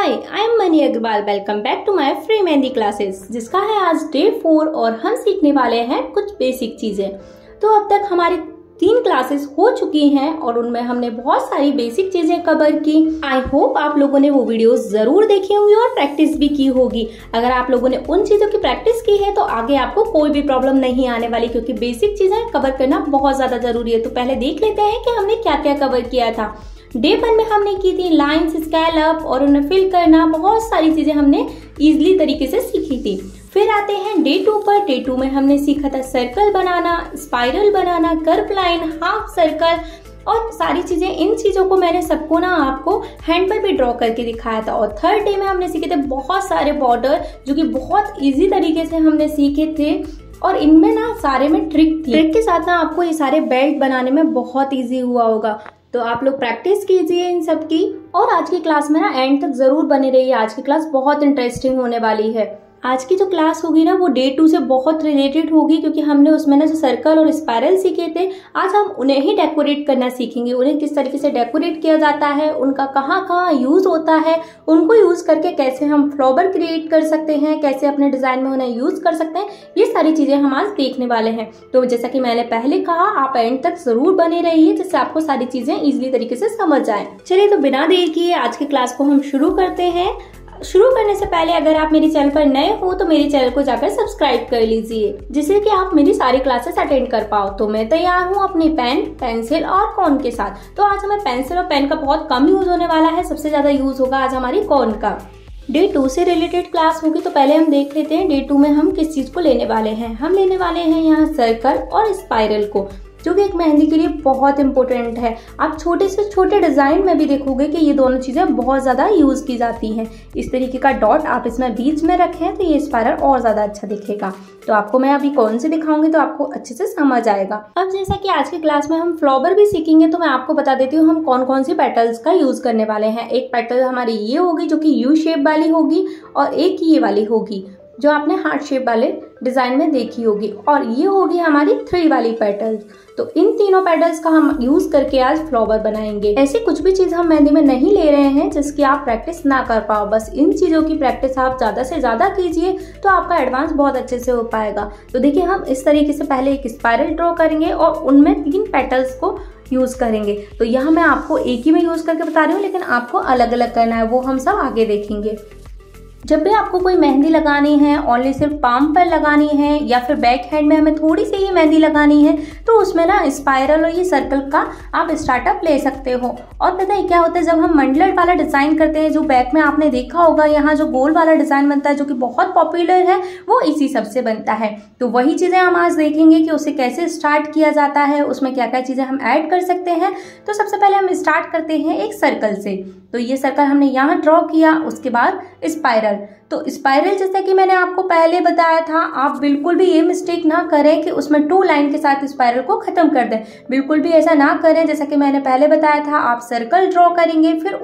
Hi, I am Mani Agrawal. Welcome back to my free mehndi classes, जिसका है आज डे 4 और हम सीखने वाले हैं कुछ बेसिक चीजें। तो अब तक हमारी 3 क्लासेस हो चुकी हैं और उनमें हमने बहुत सारी बेसिक चीजें कवर की। आई होप आप लोगों ने वो वीडियोस जरूर देखी होंगी और प्रैक्टिस भी की होगी। अगर आप लोगों ने उन चीजों की प्रैक्टिस की है तो आगे आपको कोई भी प्रॉब्लम नहीं आने वाली, क्योंकि बेसिक चीजें कवर करना बहुत ज्यादा जरूरी है। तो पहले देख लेते हैं कि हमने क्या क्या कवर किया था। डे 1 में हमने की थी लाइंस, स्कैलप और उन्हें फिल करना। बहुत सारी चीजें हमने इजीली तरीके से सीखी थी। फिर आते हैं डे 2 पर। डे 2 में हमने सीखा था सर्कल बनाना, स्पाइरल बनाना, कर्व लाइन, हाफ सर्कल और सारी चीजें। इन चीजों को मैंने सबको ना आपको हैंड पर भी ड्रॉ करके दिखाया था। और थर्ड डे में हमने सीखे थे बहुत सारे बॉर्डर, जो कि बहुत इजी तरीके से हमने सीखे थे और इनमें ना सारे में ट्रिक थी। ट्रिक के साथ ना आपको ये सारे बेल्ट बनाने में बहुत इजी हुआ होगा। तो आप लोग प्रैक्टिस कीजिए इन सब की और आज की क्लास में ना एंड तक जरूर बने रहिए। आज की क्लास बहुत इंटरेस्टिंग होने वाली है। आज की जो क्लास होगी ना वो डे 2 से बहुत रिलेटेड होगी, क्योंकि हमने उसमें ना जो सर्कल और स्पाइरल सीखे थे, आज हम उन्हें ही डेकोरेट करना सीखेंगे। उन्हें किस तरीके से डेकोरेट किया जाता है, उनका कहाँ कहाँ यूज होता है, उनको यूज करके कैसे हम फ्लावर क्रिएट कर सकते हैं, कैसे अपने डिजाइन में उन्हें यूज कर सकते हैं, ये सारी चीजें हम आज देखने वाले हैं। तो जैसा कि मैंने पहले कहा, आप एंड तक जरूर बने रहिए, जिससे आपको सारी चीजें इजिली तरीके से समझ आए। चलिए, तो बिना देर किए आज की क्लास को हम शुरू करते हैं। शुरू करने से पहले अगर आप मेरे चैनल पर नए हो तो मेरे चैनल को जाकर सब्सक्राइब कर लीजिए, जिससे कि आप मेरी सारी क्लासेस अटेंड कर पाओ। तो मैं तैयार हूँ अपनी पेन, पेंसिल और कॉन के साथ। तो आज हमें पेंसिल और पेन का बहुत कम यूज होने वाला है, सबसे ज्यादा यूज होगा आज हमारी कॉन का। डे 2 से रिलेटेड क्लास होगी, तो पहले हम देख लेते हैं डे 2 में हम किस चीज को लेने वाले हैं। हम लेने वाले हैं यहाँ सर्कल और स्पाइरल को, जो कि एक मेहंदी के लिए बहुत इंपॉर्टेंट है। आप छोटे से छोटे डिजाइन में भी देखोगे कि ये दोनों चीजें बहुत ज्यादा यूज की जाती हैं। इस तरीके का डॉट आप इसमें बीच में रखें तो ये स्पाइरल और ज्यादा अच्छा दिखेगा। तो आपको मैं अभी कौन से दिखाऊंगी तो आपको अच्छे से समझ आएगा। अब जैसा कि आज की क्लास में हम फ्लावर भी सीखेंगे, तो मैं आपको बता देती हूँ हम कौन कौन सी पेटल्स का यूज करने वाले हैं। एक पेटल हमारी ये होगी जो कि यू शेप वाली होगी, और एक ये वाली होगी जो आपने हार्ट शेप वाले डिजाइन में देखी होगी, और ये होगी हमारी 3 वाली पेटल्स। तो इन तीनों पेटल्स का हम यूज करके आज फ्लावर बनाएंगे। ऐसे कुछ भी चीज हम मेहंदी में नहीं ले रहे हैं जिसकी आप प्रैक्टिस ना कर पाओ। बस इन चीजों की प्रैक्टिस आप ज्यादा से ज्यादा कीजिए तो आपका एडवांस बहुत अच्छे से हो पाएगा। तो देखिए, हम इस तरीके से पहले एक स्पाइरल ड्रॉ करेंगे और उनमें 3 पेटल्स को यूज करेंगे। तो यहाँ मैं आपको एक ही में यूज करके बता रही हूँ, लेकिन आपको अलग अलग करना है, वो हम सब आगे देखेंगे। जब भी आपको कोई मेहंदी लगानी है, ओनली सिर्फ पाम पर लगानी है या फिर बैक हैंड में हमें थोड़ी सी ही मेहंदी लगानी है, तो उसमें ना स्पाइरल और ये सर्कल का आप स्टार्टअप ले सकते हो। और पता है क्या होता है, जब हम मंडलट वाला डिजाइन करते हैं, जो बैक में आपने देखा होगा यहाँ जो गोल वाला डिजाइन बनता है जो कि बहुत पॉपुलर है, वो इसी सबसे बनता है। तो वही चीजें हम आज देखेंगे कि उसे कैसे स्टार्ट किया जाता है, उसमें क्या क्या चीजें हम ऐड कर सकते हैं। तो सबसे पहले हम स्टार्ट करते हैं एक सर्कल से। तो ये सर्कल हमने यहाँ ड्रॉ किया, उसके बाद स्पाइरल। तो स्पाइरल जैसा कि मैंने आपको पहले बताया था, आप बिल्कुल भी ये मिस्टेक ना करें कि उसमें 2 लाइन के साथ स्पाइरल को खत्म कर दें। बिल्कुल भी ऐसा ना करें। जैसा कि मैंने पहले बताया था, आप सर्कल ड्रॉ करेंगे, फिर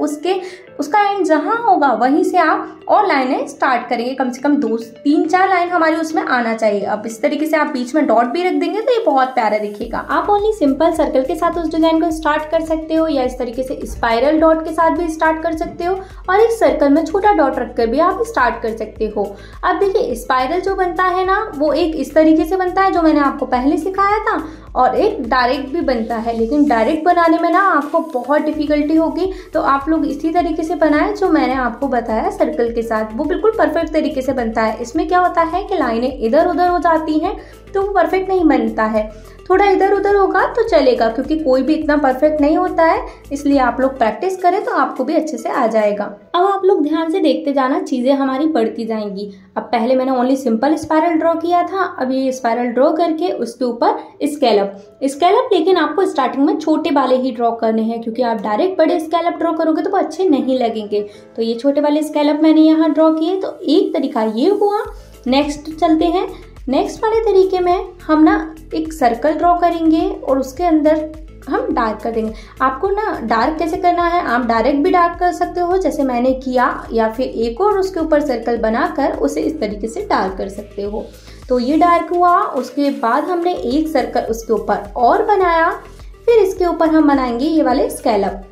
उसका एंड जहां होगा वहीं से आप और लाइनें स्टार्ट करेंगे। कम से कम 2-3-4 लाइन हमारी उसमें आना चाहिए। अब इस तरीके से आप बीच में डॉट भी रख देंगे तो ये बहुत प्यारा दिखेगा। आप ओनली सिंपल सर्कल के साथ उस डिजाइन को स्टार्ट कर सकते हो, या इस तरीके से स्पाइरल डॉट के साथ भी स्टार्ट कर सकते हो, और एक सर्कल में छोटा डॉट रखकर भी आप स्टार्ट कर सकते हो। अब देखिए, स्पाइरल जो बनता है ना, वो एक इस तरीके से बनता है जो मैंने आपको पहले सिखाया था, और एक डायरेक्ट भी बनता है। लेकिन डायरेक्ट बनाने में ना आपको बहुत डिफिकल्टी होगी, तो आप लोग इसी तरीके से बनाएं जो मैंने आपको बताया सर्कल के साथ। वो बिल्कुल परफेक्ट तरीके से बनता है। इसमें क्या होता है कि लाइनें इधर उधर हो जाती हैं तो वो परफेक्ट नहीं बनता है। थोड़ा इधर उधर होगा तो चलेगा, क्योंकि कोई भी इतना परफेक्ट नहीं होता है। इसलिए आप लोग प्रैक्टिस करें तो आपको भी अच्छे से आ जाएगा। अब आप लोग ध्यान से देखते जाना, चीजें हमारी बढ़ती जाएंगी। अब पहले मैंने ओनली सिंपल स्पाइरल ड्रॉ किया था, अब ये स्पाइरल ड्रॉ करके उसके ऊपर स्कैलप, लेकिन आपको स्टार्टिंग में छोटे वाले ही ड्रॉ करने हैं, क्योंकि आप डायरेक्ट बड़े स्कैलप ड्रॉ करोगे तो वो अच्छे नहीं लगेंगे। तो ये छोटे वाले स्कैलप मैंने यहाँ ड्रॉ किए। तो एक तरीका ये हुआ। नेक्स्ट चलते हैं। नेक्स्ट वाले तरीके में हम ना एक सर्कल ड्रॉ करेंगे और उसके अंदर हम डार्क कर देंगे। आपको ना डार्क कैसे करना है, आप डायरेक्ट भी डार्क कर सकते हो जैसे मैंने किया, या फिर एक और उसके ऊपर सर्कल बनाकर उसे इस तरीके से डार्क कर सकते हो। तो ये डार्क हुआ। उसके बाद हमने एक सर्कल उसके ऊपर और बनाया, फिर इसके ऊपर हम बनाएंगे ये वाले स्कैलप।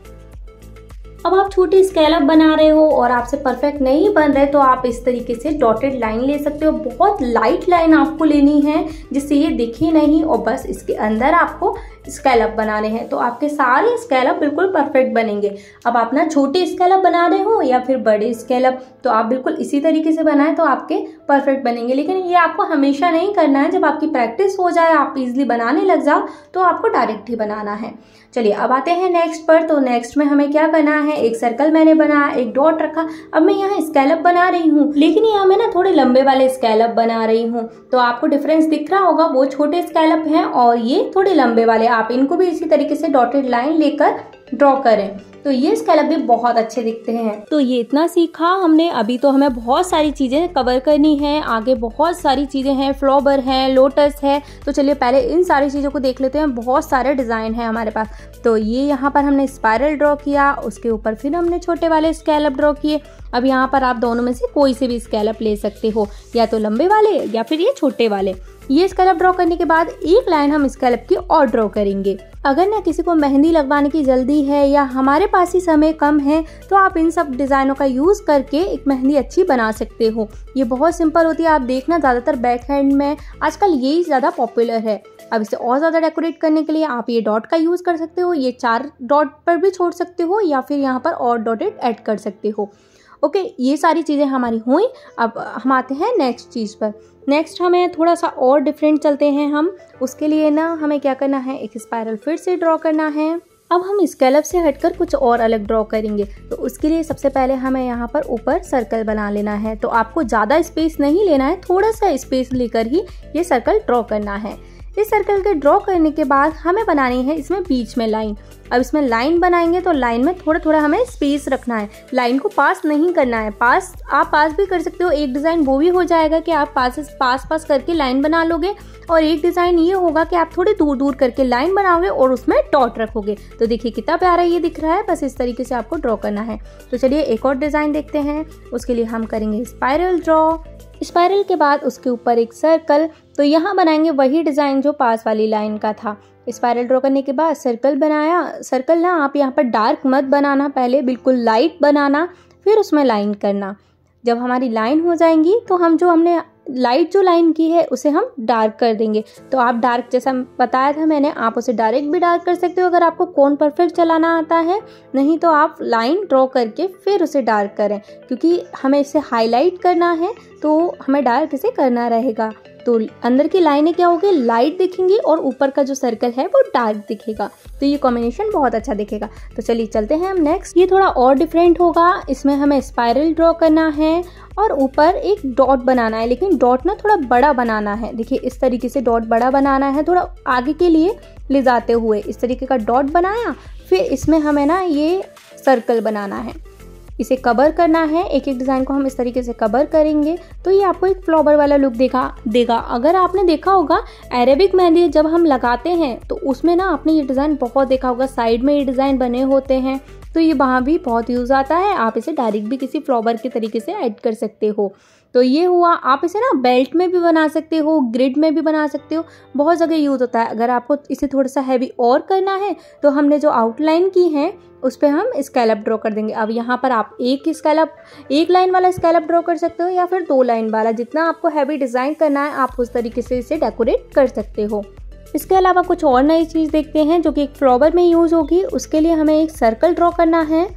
अब आप छोटे स्केलअप बना रहे हो और आपसे परफेक्ट नहीं बन रहे तो आप इस तरीके से डॉटेड लाइन ले सकते हो। बहुत लाइट लाइन आपको लेनी है जिससे ये दिखे नहीं, और बस इसके अंदर आपको स्केलअप बनाने हैं तो आपके सारे स्केलअप बिल्कुल परफेक्ट बनेंगे। अब आप ना छोटे स्केलअप बना रहे हो या फिर बड़े स्केलअप, तो आप बिल्कुल इसी तरीके से बनाएं तो आपके परफेक्ट बनेंगे। लेकिन ये आपको हमेशा नहीं करना है, जब आपकी प्रैक्टिस हो जाए, आप इजीली बनाने लग जाओ तो आपको डायरेक्ट ही बनाना है। चलिए अब आते हैं नेक्स्ट पर। तो नेक्स्ट में हमें क्या करना है, एक सर्कल मैंने बनाया, एक डॉट रखा। अब मैं यहाँ स्केलअप बना रही हूँ, लेकिन यहाँ मैं ना थोड़े लंबे वाले स्केलअप बना रही हूँ, तो आपको डिफरेंस दिख रहा होगा। वो छोटे स्केलअप हैं और ये थोड़े लंबे वाले। आप इनको भी इसी तरीके से डॉटेड लाइन लेकर ड्रॉ करें तो ये स्केलअप भी बहुत अच्छे दिखते हैं। तो ये इतना सीखा हमने। अभी तो हमें बहुत सारी चीजें कवर करनी है, आगे बहुत सारी चीजें हैं, फ्लावर है, लोटस है। तो चलिए पहले इन सारी चीजों को देख लेते हैं। बहुत सारे डिजाइन है हमारे पास। तो ये यहाँ पर हमने स्पाइरल ड्रॉ किया, उसके ऊपर फिर हमने छोटे वाले स्केलअप ड्रॉ किए। अब यहाँ पर आप दोनों में से कोई से भी स्केलअप ले सकते हो, या तो लंबे वाले या फिर ये छोटे वाले। ये स्केलअप ड्रॉ करने के बाद एक लाइन हम स्केलअप की और ड्रॉ करेंगे। अगर ना किसी को मेहंदी लगवाने की जल्दी है या हमारे पास ही समय कम है तो आप इन सब डिजाइनों का यूज करके एक मेहंदी अच्छी बना सकते हो। ये बहुत सिंपल होती है। आप देखना ज्यादातर बैक हैंड में आजकल यही ज्यादा पॉपुलर है। अब इसे और ज्यादा डेकोरेट करने के लिए आप ये डॉट का यूज कर सकते हो। ये 4 डॉट पर भी छोड़ सकते हो या फिर यहाँ पर और डॉटेड ऐड कर सकते हो। ओके, ये सारी चीज़ें हमारी हुई। अब हम आते हैं नेक्स्ट चीज़ पर। नेक्स्ट हमें थोड़ा सा और डिफरेंट चलते हैं हम। उसके लिए ना हमें क्या करना है, एक स्पाइरल फिर से ड्रॉ करना है। अब हम स्केलअप से हटकर कुछ और अलग ड्रॉ करेंगे। तो उसके लिए सबसे पहले हमें यहाँ पर ऊपर सर्कल बना लेना है। तो आपको ज़्यादा स्पेस नहीं लेना है, थोड़ा सा स्पेस लेकर ही ये सर्कल ड्रॉ करना है। इस सर्कल के ड्रॉ करने के बाद हमें बनानी है इसमें बीच में लाइन। अब इसमें लाइन बनाएंगे तो लाइन में थोड़ा थोड़ा हमें स्पेस रखना है। लाइन को पास नहीं करना है। आप पास भी कर सकते हो। एक डिज़ाइन वो भी हो जाएगा कि आप पास करके लाइन बना लोगे, और एक डिज़ाइन ये होगा कि आप थोड़ी दूर दूर करके लाइन बनाओगे और उसमें डॉट रखोगे। तो देखिए कितना प्यारा ये दिख रहा है। बस इस तरीके से आपको ड्रॉ करना है। तो चलिए एक और डिज़ाइन देखते हैं। उसके लिए हम करेंगे स्पाइरल ड्रॉ। स्पाइरल के बाद उसके ऊपर एक सर्कल। तो यहाँ बनाएंगे वही डिज़ाइन जो पास वाली लाइन का था। स्पाइरल ड्रॉ करने के बाद सर्कल बनाया। सर्कल ना आप यहाँ पर डार्क मत बनाना, पहले बिल्कुल लाइट बनाना, फिर उसमें लाइन करना। जब हमारी लाइन हो जाएंगी तो हमने लाइट जो लाइन की है उसे हम डार्क कर देंगे। तो आप डार्क जैसा बताया था मैंने, आप उसे डायरेक्ट भी डार्क कर सकते हो अगर आपको कोन परफेक्ट चलाना आता है। नहीं तो आप लाइन ड्रॉ करके फिर उसे डार्क करें, क्योंकि हमें इसे हाईलाइट करना है तो हमें डार्क इसे करना रहेगा। तो अंदर की लाइनें क्या होगी, लाइट दिखेंगी, और ऊपर का जो सर्कल है वो डार्क दिखेगा। तो ये कॉम्बिनेशन बहुत अच्छा दिखेगा। तो चलिए चलते हैं हम नेक्स्ट। ये थोड़ा और डिफरेंट होगा। इसमें हमें स्पाइरल ड्रॉ करना है और ऊपर एक डॉट बनाना है, लेकिन डॉट ना थोड़ा बड़ा बनाना है। देखिए इस तरीके से डॉट बड़ा बनाना है, थोड़ा आगे के लिए ले जाते हुए इस तरीके का डॉट बनाया। फिर इसमें हमें ना ये सर्कल बनाना है, इसे कवर करना है। एक एक डिज़ाइन को हम इस तरीके से कवर करेंगे तो ये आपको एक फ्लावर वाला लुक देगा। अगर आपने देखा होगा अरेबिक मेहंदी जब हम लगाते हैं तो उसमें ना आपने ये डिज़ाइन बहुत देखा होगा, साइड में ये डिज़ाइन बने होते हैं। तो ये वहाँ भी बहुत यूज़ आता है। आप इसे डायरेक्ट भी किसी फ्लावर के तरीके से ऐड कर सकते हो। तो ये हुआ। आप इसे ना बेल्ट में भी बना सकते हो, ग्रिड में भी बना सकते हो, बहुत जगह यूज़ होता है। अगर आपको इसे थोड़ा सा हैवी और करना है तो हमने जो आउटलाइन की है उस पर हम स्केलअप ड्रॉ कर देंगे। अब यहाँ पर आप एक लाइन वाला स्केलअप ड्रॉ कर सकते हो या फिर 2 लाइन वाला। जितना आपको हैवी डिज़ाइन करना है आप उस तरीके से इसे डेकोरेट कर सकते हो। इसके अलावा कुछ और नई चीज़ देखते हैं जो कि एक फ्लावर में यूज़ होगी। उसके लिए हमें एक सर्कल ड्रॉ करना है।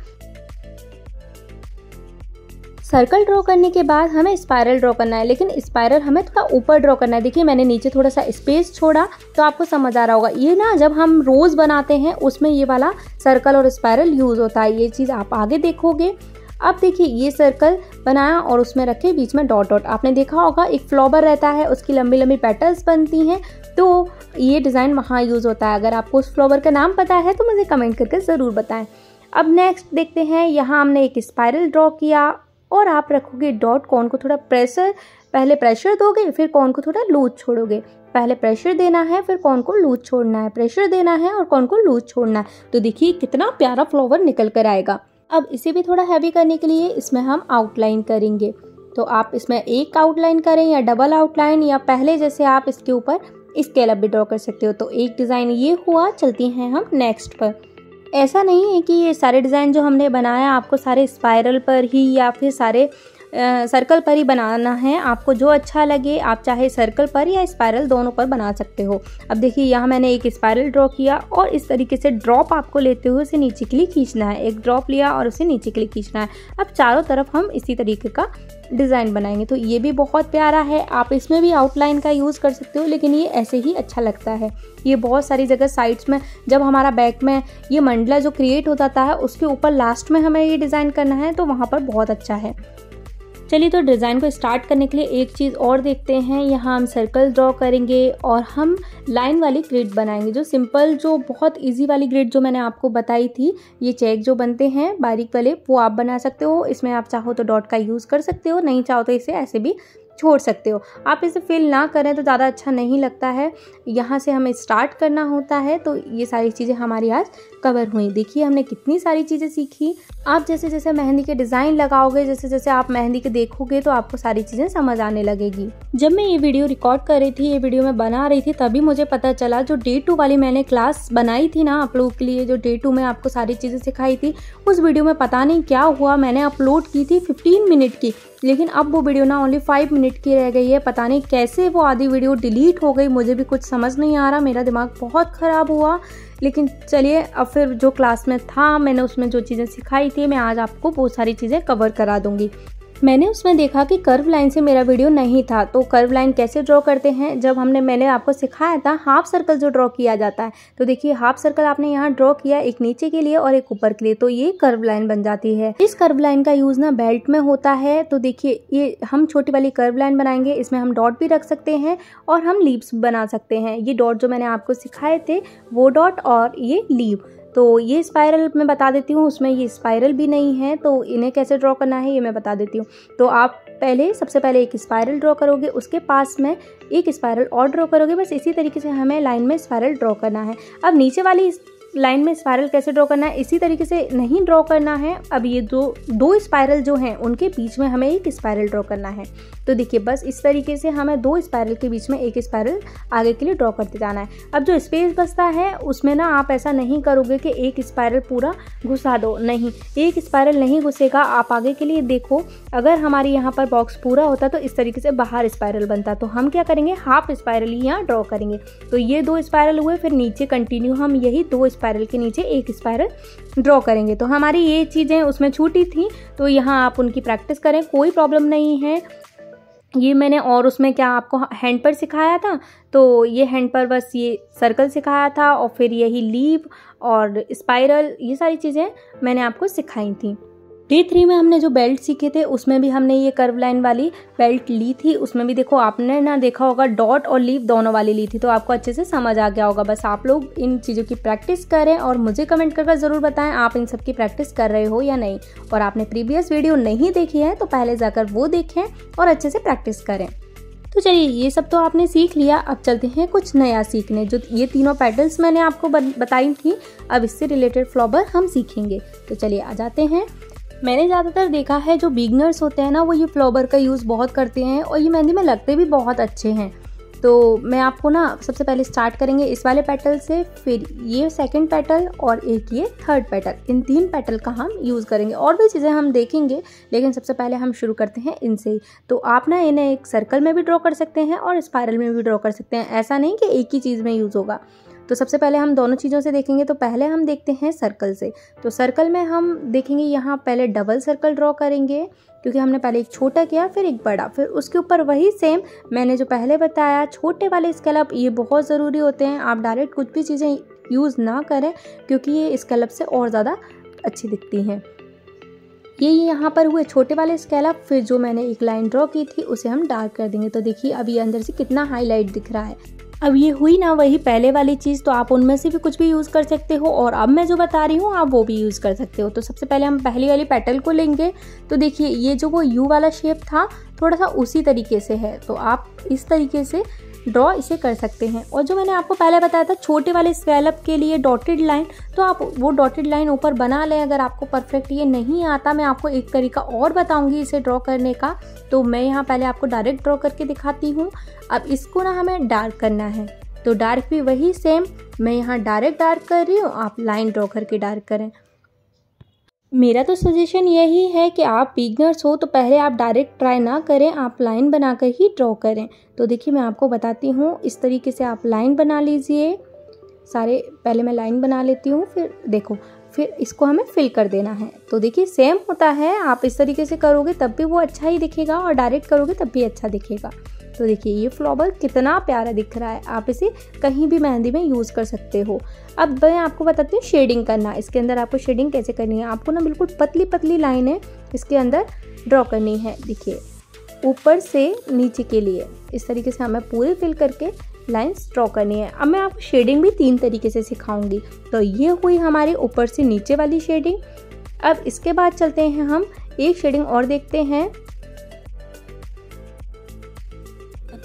सर्कल ड्रॉ करने के बाद हमें स्पाइरल ड्रॉ करना है, लेकिन स्पाइरल हमें थोड़ा ऊपर ड्रॉ करना है। देखिए मैंने नीचे थोड़ा सा स्पेस छोड़ा तो आपको समझ आ रहा होगा। ये ना जब हम रोज़ बनाते हैं उसमें ये वाला सर्कल और स्पाइरल यूज़ होता है। ये चीज़ आप आगे देखोगे। अब देखिए ये सर्कल बनाया और उसमें रखे बीच में डॉट डॉट। आपने देखा होगा एक फ्लावर रहता है, उसकी लंबी लंबी पेटल्स बनती हैं, तो ये डिज़ाइन वहाँ यूज़ होता है। अगर आपको उस फ्लावर का नाम पता है तो मुझे कमेंट करके ज़रूर बताएं। अब नेक्स्ट देखते हैं। यहाँ हमने एक स्पाइरल ड्रॉ किया और आप रखोगे डॉट। कॉर्न को थोड़ा पहले प्रेशर दोगे, फिर कॉर्न को थोड़ा लूज छोड़ोगे। पहले प्रेशर देना है, फिर कॉर्न को लूज छोड़ना है, प्रेशर देना है और कॉर्न को लूज छोड़ना है। तो देखिए कितना प्यारा फ्लावर निकल कर आएगा। अब इसे भी थोड़ा हैवी करने के लिए इसमें हम आउटलाइन करेंगे। तो आप इसमें एक आउटलाइन करें या डबल आउटलाइन, या पहले जैसे आप इसके ऊपर स्केलअप भी ड्रॉ कर सकते हो। तो एक डिज़ाइन ये हुआ। चलती हैं हम नेक्स्ट पर। ऐसा नहीं है कि ये सारे डिज़ाइन जो हमने बनाया आपको सारे स्पाइरल पर ही या फिर सारे सर्कल पर ही बनाना है। आपको जो अच्छा लगे आप चाहे सर्कल पर या स्पाइरल दोनों पर बना सकते हो। अब देखिए यहाँ मैंने एक स्पाइरल ड्रॉ किया और इस तरीके से ड्रॉप आपको लेते हुए उसे नीचे के लिए खींचना है। एक ड्रॉप लिया और उसे नीचे के लिए खींचना है। अब चारों तरफ हम इसी तरीके का डिज़ाइन बनाएंगे। तो ये भी बहुत प्यारा है। आप इसमें भी आउटलाइन का यूज़ कर सकते हो, लेकिन ये ऐसे ही अच्छा लगता है। ये बहुत सारी जगह साइड्स में जब हमारा बैक में ये मंडला जो क्रिएट हो जाता है उसके ऊपर लास्ट में हमें ये डिज़ाइन करना है, तो वहाँ पर बहुत अच्छा है। चलिए तो डिज़ाइन को स्टार्ट करने के लिए एक चीज़ और देखते हैं। यहाँ हम सर्कल ड्रॉ करेंगे और हम लाइन वाली ग्रिड बनाएंगे। जो सिंपल जो बहुत इजी वाली ग्रिड जो मैंने आपको बताई थी, ये चेक जो बनते हैं बारीक वाले, वो आप बना सकते हो। इसमें आप चाहो तो डॉट का यूज़ कर सकते हो, नहीं चाहो तो इसे ऐसे भी छोड़ सकते हो। आप इसे फिल ना करें तो ज़्यादा अच्छा नहीं लगता है। यहाँ से हमें स्टार्ट करना होता है। तो ये सारी चीज़ें हमारी आज कवर हुई। देखिए हमने कितनी सारी चीज़ें सीखी। आप जैसे जैसे मेहंदी के डिज़ाइन लगाओगे, जैसे जैसे आप मेहंदी के देखोगे तो आपको सारी चीज़ें समझ आने लगेगी। जब मैं ये वीडियो रिकॉर्ड कर रही थी, ये वीडियो मैं बना रही थी, तभी मुझे पता चला जो डे 2 वाली मैंने क्लास बनाई थी ना आप लोगों के लिए, जो डे 2 में आपको सारी चीज़ें सिखाई थी, उस वीडियो में पता नहीं क्या हुआ, मैंने अपलोड की थी 15 मिनट की, लेकिन अब वो वीडियो ना ओनली 5 मिनट की रह गई है। पता नहीं कैसे वो आधी वीडियो डिलीट हो गई, मुझे भी कुछ समझ नहीं आ रहा। मेरा दिमाग बहुत ख़राब हुआ। लेकिन चलिए अब फिर जो क्लास में था मैंने उसमें जो चीज़ें सिखाई थी मैं आज आपको वो सारी चीज़ें कवर करा दूंगी। मैंने उसमें देखा कि कर्व लाइन से मेरा वीडियो नहीं था, तो कर्व लाइन कैसे ड्रॉ करते हैं, जब मैंने आपको सिखाया था हाफ सर्कल जो ड्रॉ किया जाता है। तो देखिए हाफ सर्कल आपने यहाँ ड्रॉ किया, एक नीचे के लिए और एक ऊपर के लिए, तो ये कर्व लाइन बन जाती है। इस कर्व लाइन का यूज ना बेल्ट में होता है। तो देखिए ये हम छोटी वाली कर्व लाइन बनाएंगे, इसमें हम डॉट भी रख सकते हैं और हम लीव्स बना सकते हैं। ये डॉट जो मैंने आपको सिखाए थे वो डॉट और ये लीव। तो ये स्पाइरल मैं बता देती हूँ, उसमें ये स्पाइरल भी नहीं है, तो इन्हें कैसे ड्रॉ करना है ये मैं बता देती हूँ। तो आप सबसे पहले एक स्पाइरल ड्रॉ करोगे, उसके पास में एक स्पाइरल और ड्रॉ करोगे। बस इसी तरीके से हमें लाइन में स्पाइरल ड्रॉ करना है। अब नीचे वाली लाइन में स्पाइरल कैसे ड्रॉ करना है, इसी तरीके से नहीं ड्रॉ करना है। अब ये दो स्पाइरल जो हैं उनके बीच में हमें एक स्पाइरल ड्रॉ करना है। तो देखिए बस इस तरीके से हमें 2 स्पाइरल के बीच में एक स्पाइरल आगे के लिए ड्रॉ करते जाना है। अब जो स्पेस बचता है उसमें ना आप ऐसा नहीं करोगे कि एक स्पाइरल पूरा घुसा दो, नहीं, एक स्पाइरल नहीं घुसेगा। आप आगे के लिए देखो, अगर हमारे यहाँ पर बॉक्स पूरा होता तो इस तरीके से बाहर स्पाइरल बनता। तो हम क्या करेंगे, हाफ स्पाइरल ही यहाँ ड्रॉ करेंगे। तो ये 2 स्पाइरल हुए, फिर नीचे कंटिन्यू हम यही 2 स्पाइरल के नीचे एक स्पाइरल ड्रॉ करेंगे। तो हमारी ये चीज़ें उसमें छूटी थी, तो यहाँ आप उनकी प्रैक्टिस करें, कोई प्रॉब्लम नहीं है। ये मैंने और उसमें क्या आपको हैंड पर सिखाया था, तो ये हैंड पर बस ये सर्कल सिखाया था और फिर यही लीव और स्पाइरल, ये सारी चीज़ें मैंने आपको सिखाई थी। डे 3 में हमने जो बेल्ट सीखे थे उसमें भी हमने ये कर्व लाइन वाली बेल्ट ली थी। उसमें भी देखो आपने ना देखा होगा डॉट और लीव दोनों वाली ली थी, तो आपको अच्छे से समझ आ गया होगा। बस आप लोग इन चीज़ों की प्रैक्टिस करें और मुझे कमेंट करके ज़रूर बताएं आप इन सब की प्रैक्टिस कर रहे हो या नहीं। और आपने प्रीवियस वीडियो नहीं देखी है तो पहले जाकर वो देखें और अच्छे से प्रैक्टिस करें। तो चलिए ये सब तो आपने सीख लिया, अब चलते हैं कुछ नया सीखने। जो ये तीनों पैटर्न्स मैंने आपको बताई थी, अब इससे रिलेटेड फ्लावर हम सीखेंगे। तो चलिए आ जाते हैं। मैंने ज़्यादातर देखा है जो बिगनर्स होते हैं ना वो ये फ्लावर का यूज़ बहुत करते हैं और ये मेहंदी में लगते भी बहुत अच्छे हैं। तो मैं आपको ना सबसे पहले स्टार्ट करेंगे इस वाले पेटल से, फिर ये सेकंड पेटल और एक ये थर्ड पेटल। इन 3 पेटल का हम यूज़ करेंगे, और भी चीज़ें हम देखेंगे, लेकिन सबसे पहले हम शुरू करते हैं इनसे ही। तो आप ना इन्हें एक सर्कल में भी ड्रॉ कर सकते हैं और स्पाइरल में भी ड्रॉ कर सकते हैं, ऐसा नहीं कि एक ही चीज़ में यूज़ होगा। तो सबसे पहले हम दोनों चीज़ों से देखेंगे। तो पहले हम देखते हैं सर्कल से। तो सर्कल में हम देखेंगे यहाँ पहले डबल सर्कल ड्रॉ करेंगे, क्योंकि हमने पहले एक छोटा किया फिर एक बड़ा, फिर उसके ऊपर वही सेम मैंने जो पहले बताया छोटे वाले स्कैलप, ये बहुत ज़रूरी होते हैं। आप डायरेक्ट कुछ भी चीज़ें यूज़ ना करें, क्योंकि ये स्कैलप से और ज़्यादा अच्छी दिखती हैं। ये यहाँ पर हुए छोटे वाले स्कैलप, फिर जो मैंने एक लाइन ड्रॉ की थी उसे हम डार्क कर देंगे। तो देखिए अब ये अंदर से कितना हाईलाइट दिख रहा है। अब ये हुई ना वही पहले वाली चीज़, तो आप उनमें से भी कुछ भी यूज़ कर सकते हो और अब मैं जो बता रही हूँ आप वो भी यूज़ कर सकते हो। तो सबसे पहले हम पहली वाली पेटल को लेंगे। तो देखिए ये जो वो यू वाला शेप था थोड़ा सा उसी तरीके से है, तो आप इस तरीके से ड्रॉ इसे कर सकते हैं। और जो मैंने आपको पहले बताया था छोटे वाले स्कैलप के लिए डॉटेड लाइन, तो आप वो डॉटेड लाइन ऊपर बना लें। अगर आपको परफेक्ट ये नहीं आता, मैं आपको एक तरीका और बताऊंगी इसे ड्रॉ करने का। तो मैं यहाँ पहले आपको डायरेक्ट ड्रॉ करके दिखाती हूँ। अब इसको ना हमें डार्क करना है। तो डार्क भी वही सेम, मैं यहाँ डायरेक्ट डार्क कर रही हूँ, आप लाइन ड्रॉ करके डार्क करें। मेरा तो सजेशन यही है कि आप बिगनर्स हो तो पहले आप डायरेक्ट ट्राई ना करें, आप लाइन बनाकर ही ड्रॉ करें। तो देखिए मैं आपको बताती हूँ, इस तरीके से आप लाइन बना लीजिए सारे। पहले मैं लाइन बना लेती हूँ, फिर देखो, फिर इसको हमें फिल कर देना है। तो देखिए सेम होता है, आप इस तरीके से करोगे तब भी वो अच्छा ही दिखेगा और डायरेक्ट करोगे तब भी अच्छा दिखेगा। तो देखिए ये फ्लावर कितना प्यारा दिख रहा है, आप इसे कहीं भी मेहंदी में यूज़ कर सकते हो। अब मैं आपको बताती हूँ शेडिंग करना। इसके अंदर आपको शेडिंग कैसे करनी है, आपको ना बिल्कुल पतली पतली लाइनें इसके अंदर ड्रॉ करनी है। देखिए ऊपर से नीचे के लिए इस तरीके से हमें पूरे फिल करके लाइंस ड्रॉ करनी है। अब मैं आपको शेडिंग भी 3 तरीके से सिखाऊंगी। तो ये हुई हमारी ऊपर से नीचे वाली शेडिंग। अब इसके बाद चलते हैं हम एक शेडिंग और देखते हैं।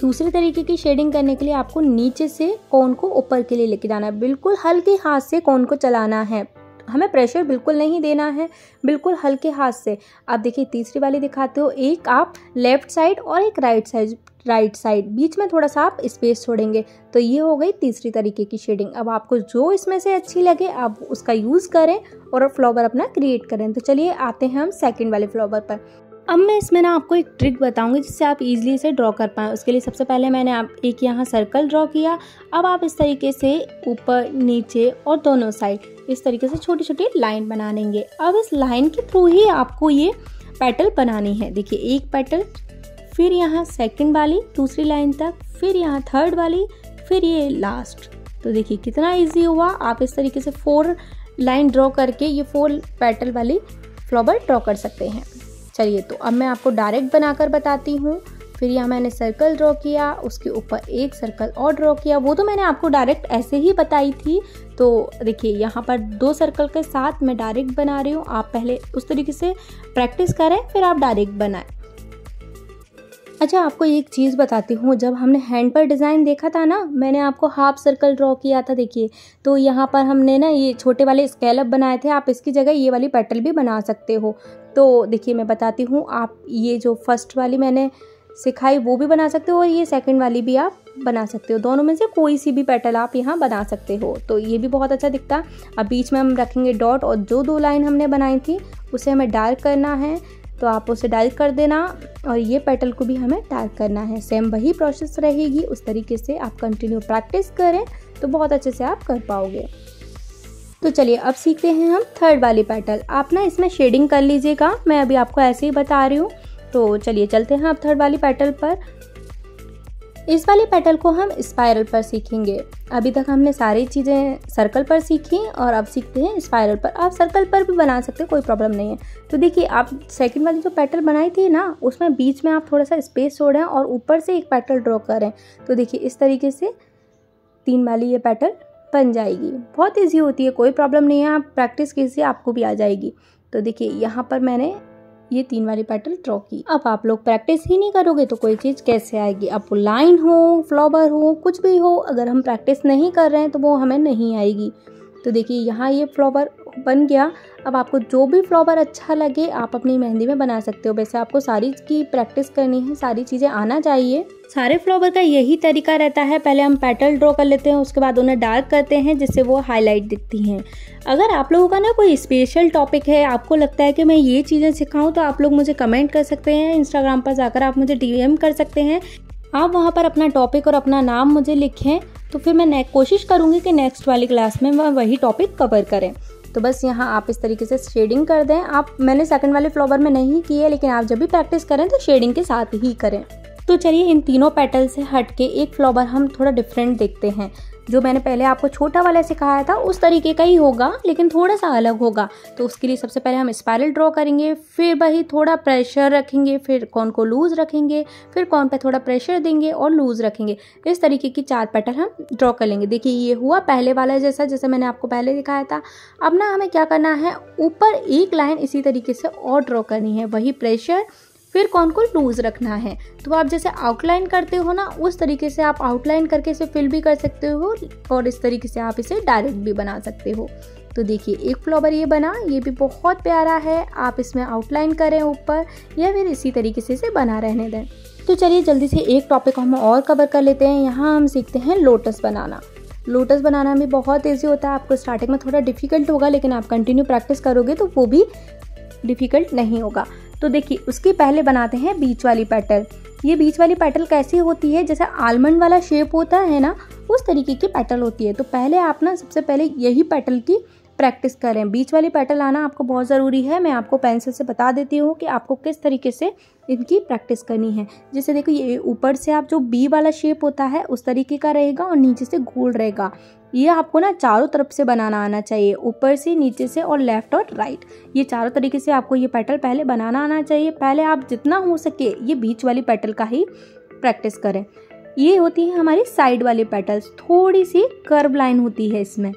दूसरे तरीके की शेडिंग करने के लिए आपको नीचे से कोन को ऊपर के लिए लेके जाना है, बिल्कुल हल्के हाथ से कोन को चलाना है, हमें प्रेशर बिल्कुल नहीं देना है, बिल्कुल हल्के हाथ से। आप देखिए तीसरी वाली दिखाते हो, एक आप लेफ्ट साइड और एक राइट साइड, बीच में थोड़ा सा आप स्पेस छोड़ेंगे। तो ये हो गई तीसरी तरीके की शेडिंग। अब आपको जो इसमें से अच्छी लगे आप उसका यूज़ करें और फ्लावर अपना क्रिएट करें। तो चलिए आते हैं हम सेकंड वाले फ्लावर पर। अब मैं इसमें ना आपको एक ट्रिक बताऊंगी जिससे आप इजीली इसे ड्रॉ कर पाएँ। उसके लिए सबसे पहले मैंने एक यहाँ सर्कल ड्रॉ किया। अब आप इस तरीके से ऊपर नीचे और दोनों साइड इस तरीके से छोटी छोटी लाइन बना लेंगे। अब इस लाइन के थ्रू ही आपको ये पेटल बनानी है। देखिए एक पेटल, फिर यहाँ सेकंड वाली दूसरी लाइन तक, फिर यहाँ थर्ड वाली, फिर ये लास्ट। तो देखिए कितना इजी हुआ। आप इस तरीके से 4 लाइन ड्रॉ करके ये 4 पेटल वाली फ्लावर ड्रॉ कर सकते हैं। चलिए तो अब मैं आपको डायरेक्ट बनाकर बताती हूँ। फिर यहाँ मैंने सर्कल ड्रॉ किया, उसके ऊपर एक सर्कल और ड्रॉ किया, वो तो मैंने आपको डायरेक्ट ऐसे ही बताई थी। तो देखिए यहाँ पर 2 सर्कल के साथ मैं डायरेक्ट बना रही हूँ। आप पहले उस तरीके से प्रैक्टिस करें फिर आप डायरेक्ट बनाएं। अच्छा आपको एक चीज़ बताती हूँ, जब हमने हैंड पर डिज़ाइन देखा था ना, मैंने आपको हाफ सर्कल ड्रॉ किया था। देखिए तो यहाँ पर हमने ना ये छोटे वाले स्केलअप बनाए थे, आप इसकी जगह ये वाली पेटल भी बना सकते हो। तो देखिए मैं बताती हूँ, आप ये जो फर्स्ट वाली मैंने सिखाई वो भी बना सकते हो और ये सेकंड वाली भी आप बना सकते हो। दोनों में से कोई सी भी पेटल आप यहाँ बना सकते हो। तो ये भी बहुत अच्छा दिखता है। अब बीच में हम रखेंगे डॉट और जो 2 लाइन हमने बनाई थी उसे हमें डार्क करना है, तो आप उसे डार्क कर देना और ये पेटल को भी हमें डार्क करना है। सेम वही प्रोसेस रहेगी, उस तरीके से आप कंटिन्यू प्रैक्टिस करें तो बहुत अच्छे से आप कर पाओगे। तो चलिए अब सीखते हैं हम थर्ड वाली पेटल। आप ना इसमें शेडिंग कर लीजिएगा, मैं अभी आपको ऐसे ही बता रही हूँ। तो चलिए चलते हैं अब थर्ड वाली पेटल पर। इस वाली पेटल को हम स्पाइरल पर सीखेंगे। अभी तक हमने सारी चीज़ें सर्कल पर सीखी और अब सीखते हैं स्पाइरल पर। आप सर्कल पर भी बना सकते हैं, कोई प्रॉब्लम नहीं है। तो देखिए आप सेकंड वाली जो पेटल बनाई थी ना, उसमें बीच में आप थोड़ा सा स्पेस छोड़ें और ऊपर से एक पेटल ड्रॉ करें। तो देखिए इस तरीके से 3 वाली ये पेटल बन जाएगी। बहुत ईजी होती है, कोई प्रॉब्लम नहीं है, आप प्रैक्टिस कीजिए आपको भी आ जाएगी। तो देखिए यहाँ पर मैंने ये 3 वाली पेटल ड्रॉ की। अब आप लोग प्रैक्टिस ही नहीं करोगे तो कोई चीज़ कैसे आएगी। अब लाइन हो, फ्लावर हो, कुछ भी हो, अगर हम प्रैक्टिस नहीं कर रहे हैं तो वो हमें नहीं आएगी। तो देखिए यहाँ ये फ्लावर बन गया। अब आपको जो भी फ्लावर अच्छा लगे आप अपनी मेहंदी में बना सकते हो। वैसे आपको सारी की प्रैक्टिस करनी है, सारी चीज़ें आना चाहिए। सारे फ्लावर का यही तरीका रहता है, पहले हम पेटल ड्रॉ कर लेते हैं, उसके बाद उन्हें डार्क करते हैं जिससे वो हाईलाइट दिखती हैं। अगर आप लोगों का ना कोई स्पेशल टॉपिक है, आपको लगता है कि मैं ये चीज़ें सिखाऊं, तो आप लोग मुझे कमेंट कर सकते हैं। इंस्टाग्राम पर जाकर आप मुझे DM कर सकते हैं। आप वहाँ पर अपना टॉपिक और अपना नाम मुझे लिखें, तो फिर मैं कोशिश करूँगी कि नेक्स्ट वाली क्लास में वही टॉपिक कवर करें। तो बस यहाँ आप इस तरीके से शेडिंग कर दें। मैंने सेकंड वाले फ्लावर में नहीं की है, लेकिन आप जब भी प्रैक्टिस करें तो शेडिंग के साथ ही करें। तो चलिए इन तीनों पेटल से हट के एक फ्लावर हम थोड़ा डिफरेंट देखते हैं। जो मैंने पहले आपको छोटा वाला सिखाया था उस तरीके का ही होगा, लेकिन थोड़ा सा अलग होगा। तो उसके लिए सबसे पहले हम स्पाइरल ड्रॉ करेंगे, फिर वही थोड़ा प्रेशर रखेंगे, फिर कॉर्न को लूज रखेंगे, फिर कॉर्न पे थोड़ा प्रेशर देंगे और लूज रखेंगे। इस तरीके की 4 पेटल हम ड्रॉ कर लेंगे। देखिए ये हुआ पहले वाला जैसे मैंने आपको पहले दिखाया था। अब ना हमें क्या करना है, ऊपर एक लाइन इसी तरीके से और ड्रॉ करनी है, वही प्रेशर, फिर कॉर्न को लूज रखना है। तो आप जैसे आउटलाइन करते हो ना, उस तरीके से आप आउटलाइन करके इसे फिल भी कर सकते हो और इस तरीके से आप इसे डायरेक्ट भी बना सकते हो। तो देखिए एक फ्लावर ये बना, ये भी बहुत प्यारा है। आप इसमें आउटलाइन करें ऊपर या फिर इसी तरीके से इसे बना रहने दें। तो चलिए जल्दी से एक टॉपिक हम और कवर कर लेते हैं। यहाँ हम सीखते हैं लोटस बनाना। लोटस बनाना भी बहुत ईजी होता है। आपको स्टार्टिंग में थोड़ा डिफिकल्ट होगा, लेकिन आप कंटिन्यू प्रैक्टिस करोगे तो वो भी डिफिकल्ट नहीं होगा। तो देखिए उसके पहले बनाते हैं बीच वाली पेटल। ये बीच वाली पेटल कैसी होती है, जैसे आलमंड वाला शेप होता है ना, उस तरीके की पेटल होती है। तो पहले आप ना सबसे पहले यही पेटल की प्रैक्टिस करें। बीच वाली पेटल आना आपको बहुत ज़रूरी है। मैं आपको पेंसिल से बता देती हूँ कि आपको किस तरीके से इनकी प्रैक्टिस करनी है। जैसे देखो ये ऊपर से आप जो बी वाला शेप होता है उस तरीके का रहेगा और नीचे से गोल रहेगा। ये आपको ना चारों तरफ से बनाना आना चाहिए, ऊपर से, नीचे से और लेफ्ट और राइट। ये चारों तरीके से आपको ये पेटल पहले बनाना आना चाहिए। पहले आप जितना हो सके ये बीच वाली पेटल का ही प्रैक्टिस करें। ये होती है हमारी साइड वाली पेटल्स, थोड़ी सी कर्व लाइन होती है इसमें।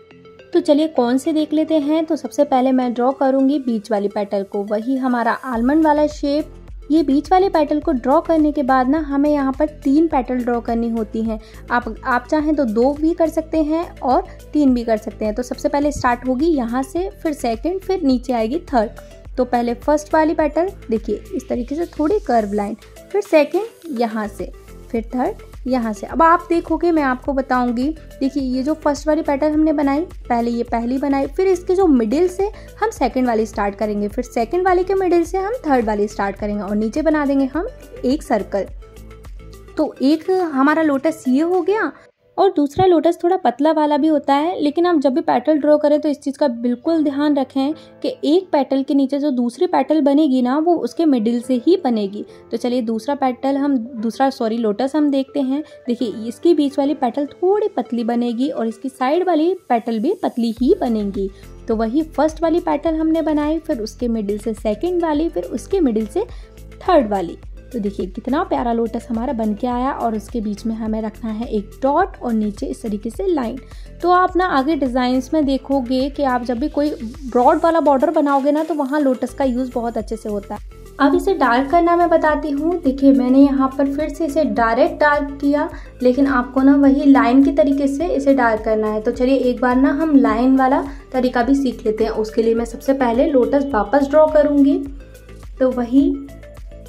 तो चलिए कौन से देख लेते हैं। तो सबसे पहले मैं ड्रॉ करूंगी बीच वाली पेटल को, वही हमारा आलमंड वाला शेप। ये बीच वाले पेटल को ड्रॉ करने के बाद ना हमें यहाँ पर 3 पेटल ड्रॉ करनी होती हैं। आप चाहें तो 2 भी कर सकते हैं और 3 भी कर सकते हैं। तो सबसे पहले स्टार्ट होगी यहाँ से, फिर सेकंड, फिर नीचे आएगी थर्ड। तो पहले फर्स्ट वाली पेटल देखिए इस तरीके से थोड़ी कर्व लाइन, फिर सेकंड यहाँ से, फिर थर्ड यहाँ से। अब आप देखोगे मैं आपको बताऊंगी। देखिए ये जो फर्स्ट वाली पेटल हमने बनाई, पहले ये पहली बनाई, फिर इसके जो मिडिल से हम सेकंड वाली स्टार्ट करेंगे, फिर सेकंड वाली के मिडिल से हम थर्ड वाली स्टार्ट करेंगे और नीचे बना देंगे हम एक सर्कल। तो एक हमारा लोटस ये हो गया। और दूसरा लोटस थोड़ा पतला वाला भी होता है, लेकिन आप जब भी पेटल ड्रॉ करें तो इस चीज़ का बिल्कुल ध्यान रखें कि एक पेटल के नीचे जो दूसरी पेटल बनेगी ना वो उसके मिडिल से ही बनेगी। तो चलिए दूसरा लोटस हम देखते हैं। देखिए इसकी बीच वाली पेटल थोड़ी पतली बनेगी और इसकी साइड वाली पेटल भी पतली ही बनेगी। तो वही फर्स्ट वाली पेटल हमने बनाई, फिर उसके मिडिल से सेकेंड वाली, फिर उसके मिडिल से थर्ड वाली। तो देखिए कितना प्यारा लोटस हमारा बन के आया। और उसके बीच में हमें रखना है एक डॉट और नीचे इस तरीके से लाइन। तो आप ना आगे डिज़ाइंस में देखोगे कि आप जब भी कोई ब्रॉड वाला बॉर्डर बनाओगे ना तो वहाँ लोटस का यूज़ बहुत अच्छे से होता है। अब इसे डार्क करना मैं बताती हूँ। देखिए मैंने यहाँ पर फिर से इसे डायरेक्ट डार्क किया, लेकिन आपको ना वही लाइन के तरीके से इसे डार्क करना है। तो चलिए एक बार ना हम लाइन वाला तरीका भी सीख लेते हैं। उसके लिए मैं सबसे पहले लोटस वापस ड्रॉ करूँगी। तो वही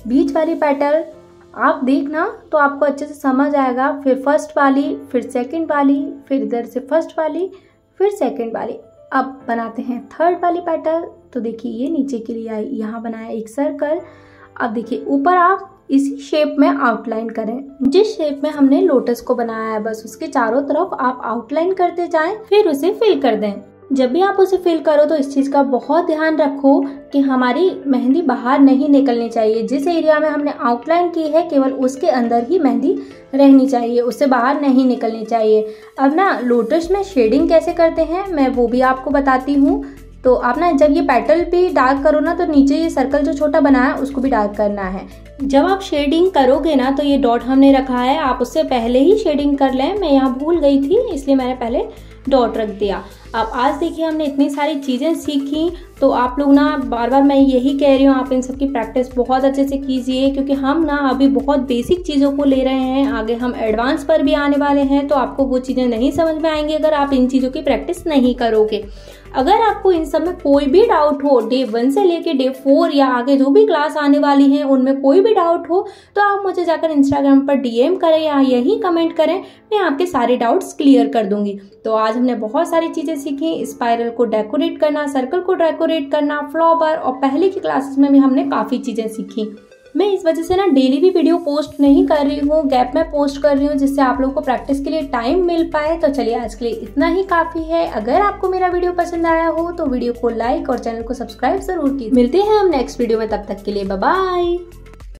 बीच वाली पेटल आप देखना तो आपको अच्छे से समझ आएगा। फिर फर्स्ट वाली, फिर सेकंड वाली, फिर इधर से फर्स्ट वाली, फिर सेकंड वाली। अब बनाते हैं थर्ड वाली पेटल। तो देखिए ये नीचे के लिए आई, यहाँ बनाया एक सर्कल। अब देखिए ऊपर आप इसी शेप में आउटलाइन करें, जिस शेप में हमने लोटस को बनाया है बस उसके चारों तरफ आप आउटलाइन करते जाएं, फिर उसे फिल कर दें। जब भी आप उसे फिल करो तो इस चीज़ का बहुत ध्यान रखो कि हमारी मेहंदी बाहर नहीं निकलनी चाहिए। जिस एरिया में हमने आउटलाइन की है केवल उसके अंदर ही मेहंदी रहनी चाहिए, उससे बाहर नहीं निकलनी चाहिए। अब ना लोटस में शेडिंग कैसे करते हैं मैं वो भी आपको बताती हूँ। तो आप ना जब ये पेटल भी डार्क करो ना तो नीचे ये सर्कल जो छोटा बनाया है उसको भी डार्क करना है। जब आप शेडिंग करोगे ना तो ये डॉट हमने रखा है, आप उससे पहले ही शेडिंग कर लें। मैं यहाँ भूल गई थी इसलिए मैंने पहले डॉट रख दिया। अब आज देखिए हमने इतनी सारी चीज़ें सीखी, तो आप लोग ना बार बार मैं यही कह रही हूँ आप इन सब की प्रैक्टिस बहुत अच्छे से कीजिए, क्योंकि हम ना अभी बहुत बेसिक चीज़ों को ले रहे हैं, आगे हम एडवांस पर भी आने वाले हैं। तो आपको वो चीज़ें नहीं समझ में आएंगी अगर आप इन चीज़ों की प्रैक्टिस नहीं करोगे। अगर आपको इन सब में कोई भी डाउट हो, डे 1 से लेके डे 4 या आगे जो भी क्लास आने वाली हैं उनमें कोई भी डाउट हो तो आप मुझे जाकर इंस्टाग्राम पर DM करें या यहीं कमेंट करें, मैं आपके सारे डाउट्स क्लियर कर दूंगी। तो आज हमने बहुत सारी चीज़ें सीखी, स्पाइरल को डेकोरेट करना, सर्कल को डेकोरेट करना, फ्लावर, और पहले की क्लासेस में भी हमने काफ़ी चीज़ें सीखी। मैं इस वजह से ना डेली भी वीडियो पोस्ट नहीं कर रही हूँ, गैप में पोस्ट कर रही हूँ, जिससे आप लोगों को प्रैक्टिस के लिए टाइम मिल पाए। तो चलिए आज के लिए इतना ही काफ़ी है। अगर आपको मेरा वीडियो पसंद आया हो तो वीडियो को लाइक और चैनल को सब्सक्राइब जरूर कीजिए। मिलते हैं हम नेक्स्ट वीडियो में, तब तक के लिए बाय बाय।